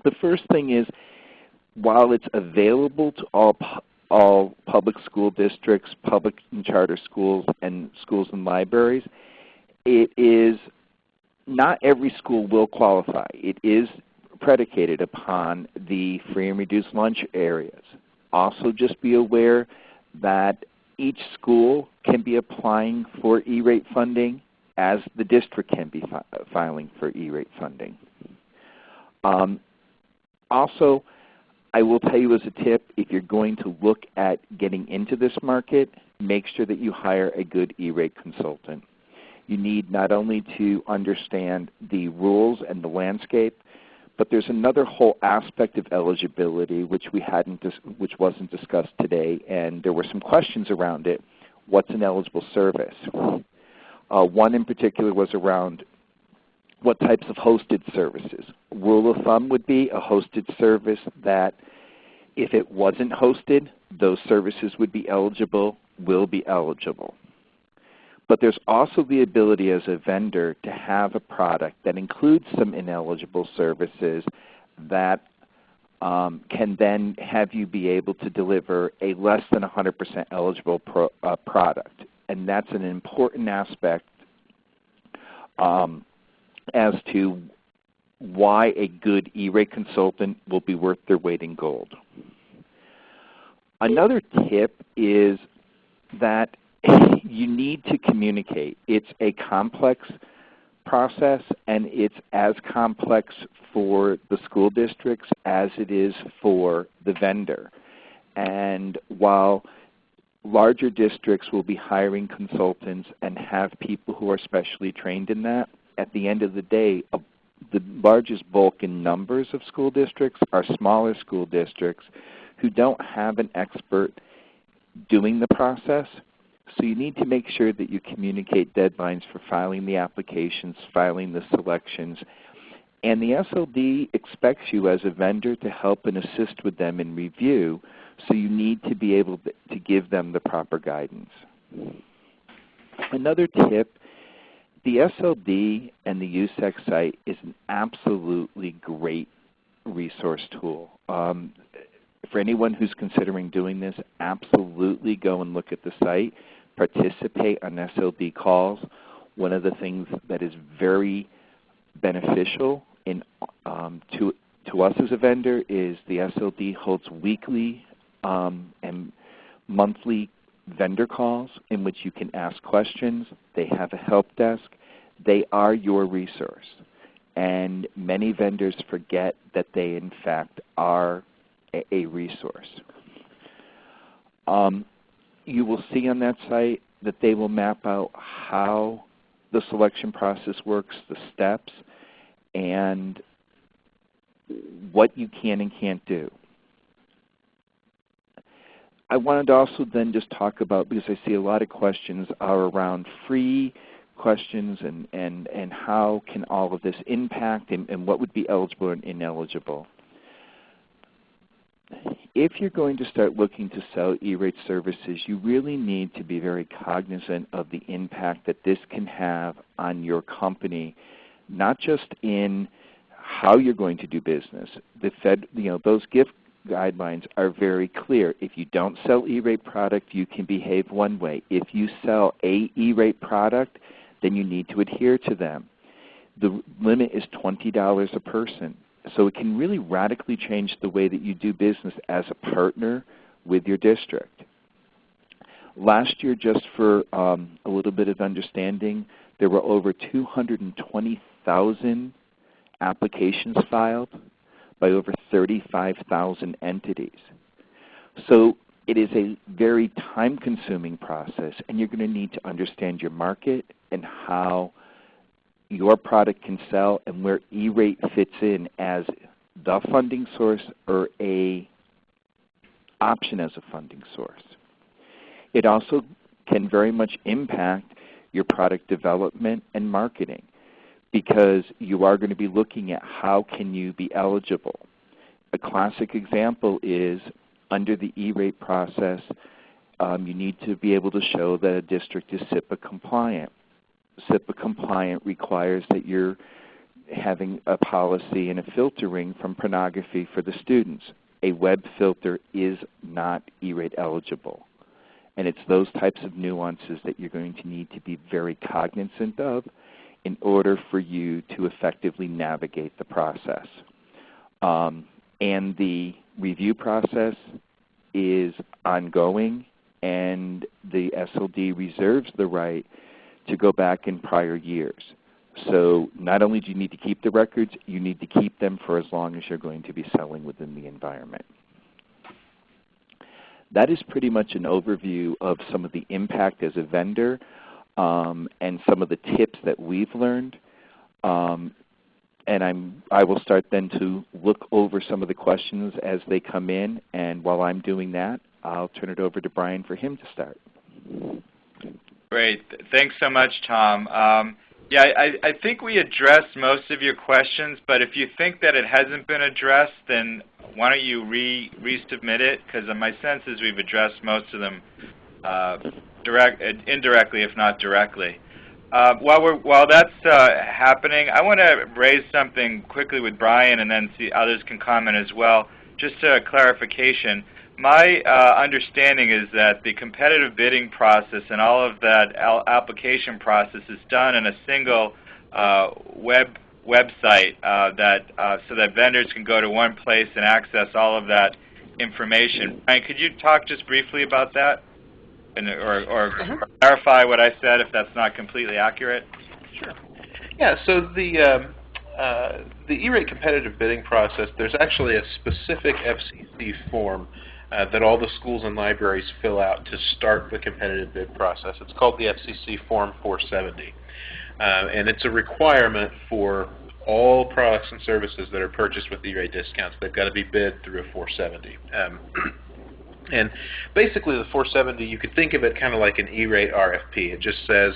Speaker 4: the first thing is, while it's available to all public school districts, public and charter schools, and schools and libraries, it is not every school will qualify. It is predicated upon the free and reduced lunch areas. Also, just be aware that each school can be applying for E-rate funding as the district can be filing for E-rate funding. Also, I will tell you as a tip, if you're going to look at getting into this market, make sure that you hire a good E-rate consultant. You need not only to understand the rules and the landscape, but there's another whole aspect of eligibility which wasn't discussed today, and there were some questions around it. What's an eligible service? One in particular was around what types of hosted services. Rule of thumb would be a hosted service that if it wasn't hosted, those services would be eligible, will be eligible. But there's also the ability as a vendor to have a product that includes some ineligible services that can then have you be able to deliver a less than 100% eligible product. And that's an important aspect as to why a good E-rate consultant will be worth their weight in gold. Another tip is that you need to communicate. It's a complex process, and it's as complex for the school districts as it is for the vendor. And while larger districts will be hiring consultants and have people who are specially trained in that, at the end of the day, the largest bulk in numbers of school districts are smaller school districts who don't have an expert doing the process. So you need to make sure that you communicate deadlines for filing the applications, filing the selections. And the SLD expects you as a vendor to help and assist with them in review, so you need to be able to give them the proper guidance. Another tip, the SLD and the USEC site is an absolutely great resource tool. For anyone who's considering doing this, absolutely go and look at the site. Participate on SLD calls. One of the things that is very beneficial to us as a vendor is the SLD holds weekly and monthly vendor calls in which you can ask questions. They have a help desk. They are your resource. And many vendors forget that they in fact are a resource. You will see on that site that they will map out how the selection process works, the steps, and what you can and can't do. I wanted to also then just talk about, because I see a lot of questions are around free questions and how can all of this impact and what would be eligible and ineligible. if you're going to start looking to sell E-rate services, you really need to be very cognizant of the impact that this can have on your company, not just in how you're going to do business. Those gift guidelines are very clear. If you don't sell E-rate product, you can behave one way. If you sell a E-rate product, then you need to adhere to them. The limit is $20 a person. So it can really radically change the way that you do business as a partner with your district. Last year, just for a little bit of understanding, there were over 220,000 applications filed by over 35,000 entities. So it is a very time-consuming process, and you're going to need to understand your market and how your product can sell and where E-rate fits in as the funding source or a option as a funding source. It also can very much impact your product development and marketing, because you are going to be looking at how can you be eligible. A classic example is under the E-rate process, you need to be able to show that a district is SIPA compliant. SIPA compliant requires that you're having a policy and a filtering from pornography for the students. A web filter is not E-rate eligible. And it's those types of nuances that you're going to need to be very cognizant of in order for you to effectively navigate the process. And the review process is ongoing, and the SLD reserves the right to go back in prior years. So not only do you need to keep the records, you need to keep them for as long as you're going to be selling within the environment. That is pretty much an overview of some of the impact as a vendor and some of the tips that we've learned. And I will start then to look over some of the questions as they come in, and while I'm doing that, I'll turn it over to Brian for him to start.
Speaker 1: Great. Thanks so much, Tom. Yeah, I think we addressed most of your questions, but if you think that it hasn't been addressed, then why don't you resubmit it? Because my sense is we've addressed most of them indirectly, if not directly. While that's happening, I want to raise something quickly with Brian, and then see others can comment as well. Just a clarification. My understanding is that the competitive bidding process and all of that application process is done in a single website so that vendors can go to one place and access all of that information. Brian, could you talk just briefly about that, or clarify what I said if that's not completely accurate?
Speaker 2: Sure. Yeah. So the E-rate competitive bidding process, there's actually a specific FCC form that all the schools and libraries fill out to start the competitive bid process. It's called the FCC Form 470. And it's a requirement for all products and services that are purchased with E-rate discounts. They've got to be bid through a 470. And basically the 470, you could think of it kind of like an E-rate RFP. It just says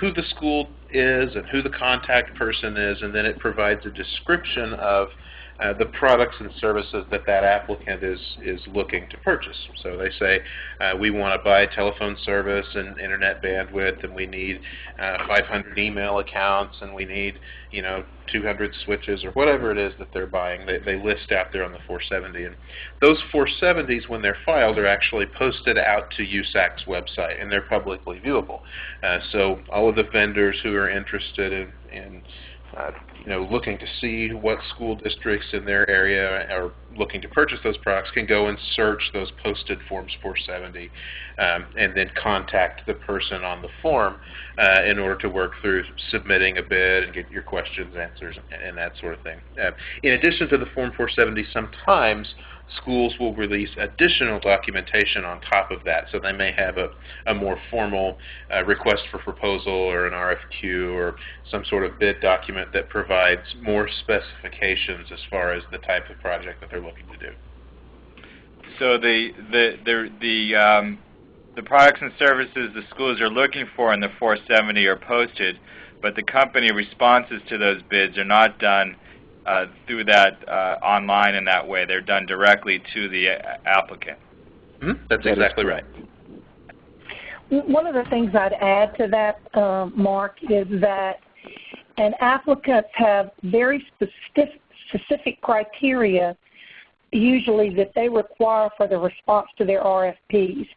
Speaker 2: who the school is and who the contact person is, and then it provides a description of the products and services that applicant is looking to purchase. So they say, we want to buy telephone service and internet bandwidth, and we need 500 email accounts, and we need 200 switches, or whatever it is that they're buying. They list out there on the 470. And those 470s, when they're filed, are actually posted out to USAC's website, and they're publicly viewable. So all of the vendors who are interested in looking to see what school districts in their area are looking to purchase those products can go and search those posted Forms 470 and then contact the person on the form in order to work through submitting a bid and get your questions answered and that sort of thing. In addition to the Form 470, sometimes schools will release additional documentation on top of that. So they may have a more formal request for proposal or an RFQ or some sort of bid document that provides more specifications as far as the type of project that they're looking to do. So the products and services the schools are looking for in the 470 are posted, but the company responses to those bids are not done
Speaker 1: through that online in that way. They're done directly to the applicant.
Speaker 2: That's exactly right.
Speaker 3: One of the things I'd add to that, Mark, is that applicants have very specific criteria usually that they require for the response to their RFPs.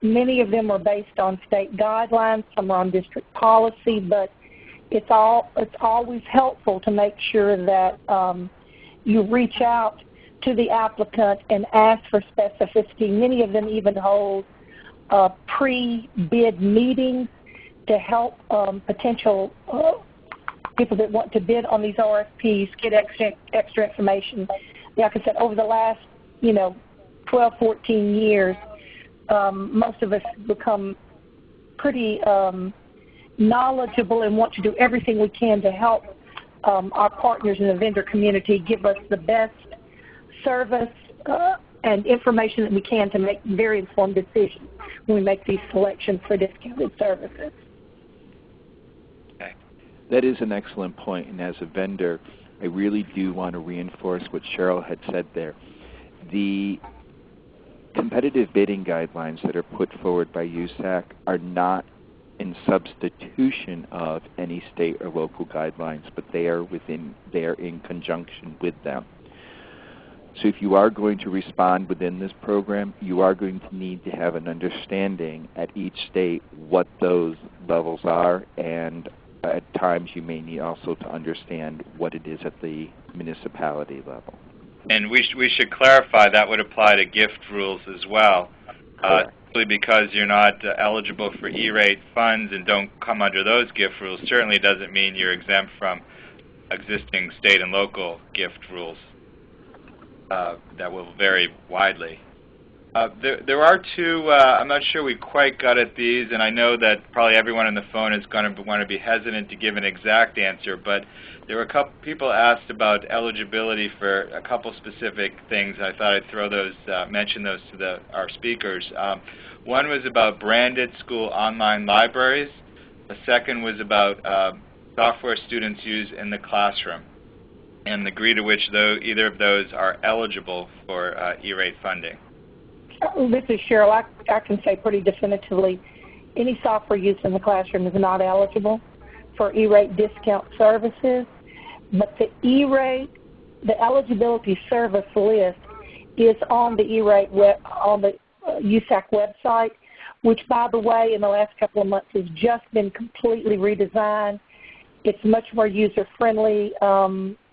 Speaker 3: Many of them are based on state guidelines, some are on district policy, but it's always helpful to make sure that you reach out to the applicant and ask for specificity. Many of them even hold pre-bid meetings to help potential people that want to bid on these RFPs get extra information. Like I said, over the last 12, 14 years, most of us become pretty knowledgeable and want to do everything we can to help our partners in the vendor community give us the best service and information that we can to make very informed decisions when we make these selections for discounted services.
Speaker 1: Okay.
Speaker 4: That is an excellent point, and as a vendor, I really do want to reinforce what Cheryl had said there. The competitive bidding guidelines that are put forward by USAC are not in substitution of any state or local guidelines, but they are in conjunction with them. So if you are going to respond within this program, you are going to need to have an understanding at each state what those levels are, and at times you may need also to understand what it is at the municipality level.
Speaker 1: And we should clarify that would apply to gift rules as well. Simply because you're not eligible for E-rate funds and don't come under those gift rules certainly doesn't mean you're exempt from existing state and local gift rules that will vary widely. There are two, I'm not sure we quite got at these, and I know that probably everyone on the phone is going to want to be hesitant to give an exact answer, but there were a couple people asked about eligibility for a couple specific things. I thought I'd mention those to our speakers. One was about branded school online libraries. The second was about software students use in the classroom, and the degree to which either of those are eligible for E-rate funding.
Speaker 3: This is Cheryl. I can say pretty definitively any software used in the classroom is not eligible for E-rate discount services, but the E-rate, the eligibility service list is on the E-rate on the USAC website, which, by the way, in the last couple of months has just been completely redesigned. It's much more user-friendly,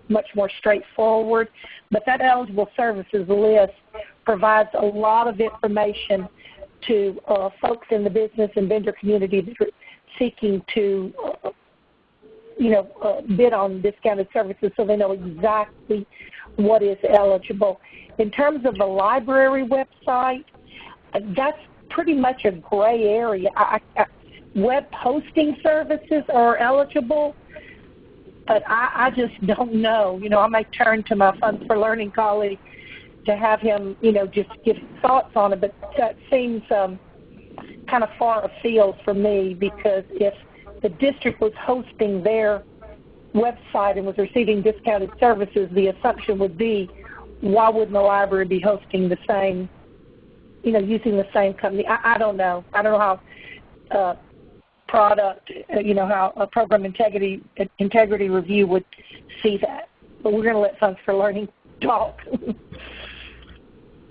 Speaker 3: much more straightforward, but that eligible services list provides a lot of information to folks in the business and vendor community that are seeking to bid on discounted services, so they know exactly what is eligible. In terms of the library website, that's pretty much a gray area. Web hosting services are eligible, but I just don't know. I may turn to my Funds for Learning colleague to have him, just give thoughts on it, but that seems kind of far afield for me, because if the district was hosting their website and was receiving discounted services, the assumption would be, why wouldn't the library be hosting the same, using the same company? I don't know. I don't know how how a program integrity review would see that. But we're going to let Funds for Learning talk.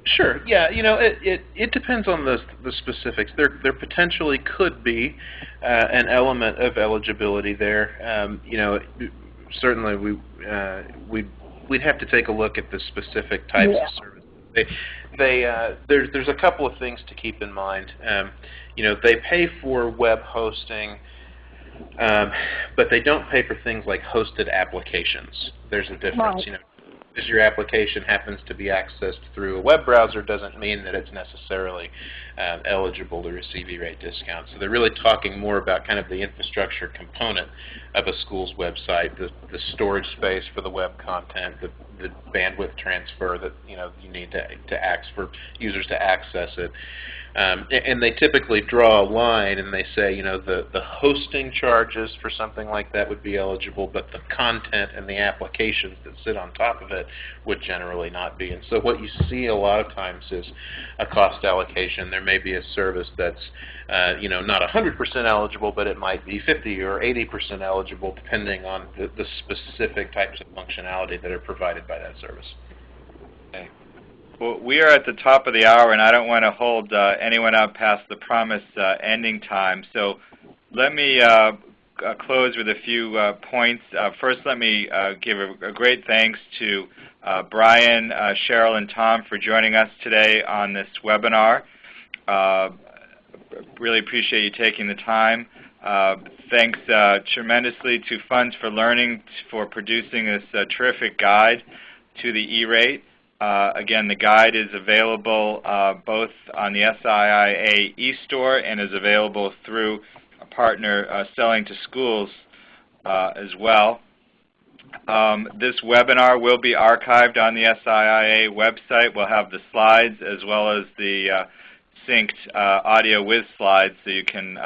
Speaker 2: Sure. Yeah. It depends on the specifics. There potentially could be an element of eligibility there. Certainly we'd have to take a look at the specific types of services. There's a couple of things to keep in mind. They pay for web hosting, but they don't pay for things like hosted applications. There's a difference.
Speaker 3: Right.
Speaker 2: Because your application happens to be accessed through a web browser doesn't mean that it's necessarily eligible to receive E-rate discounts. So they're really talking more about kind of the infrastructure component of a school's website, the storage space for the web content, the bandwidth transfer that you need to ask for users to access it. And they typically draw a line and they say, the hosting charges for something like that would be eligible, but the content and the applications that sit on top of it would generally not be. And so what you see a lot of times is a cost allocation. There may be a service that's not 100% eligible, but it might be 50 or 80% eligible depending on the specific types of functionality that are provided by that service.
Speaker 1: Okay. Well, we are at the top of the hour, and I don't want to hold anyone up past the promised ending time. So let me close with a few points. First, let me give a great thanks to Brian, Cheryl, and Tom for joining us today on this webinar. Really appreciate you taking the time. Thanks tremendously to Funds for Learning for producing this terrific guide to the E-rate. Again, the guide is available both on the SIIA e-store and is available through a partner selling to schools as well. This webinar will be archived on the SIIA website. We'll have the slides as well as the synced audio with slides, so you can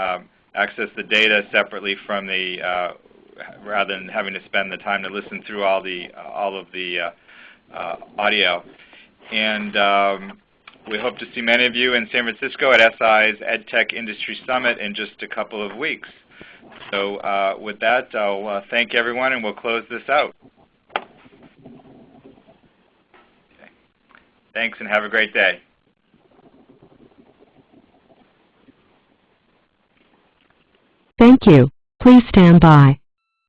Speaker 1: access the data separately from the, rather than having to spend the time to listen through all of the audio. And we hope to see many of you in San Francisco at SI's EdTech Industry Summit in just a couple of weeks. So with that, I'll thank everyone, and we'll close this out. Okay. Thanks, and have a great day.
Speaker 5: Thank you. Please stand by.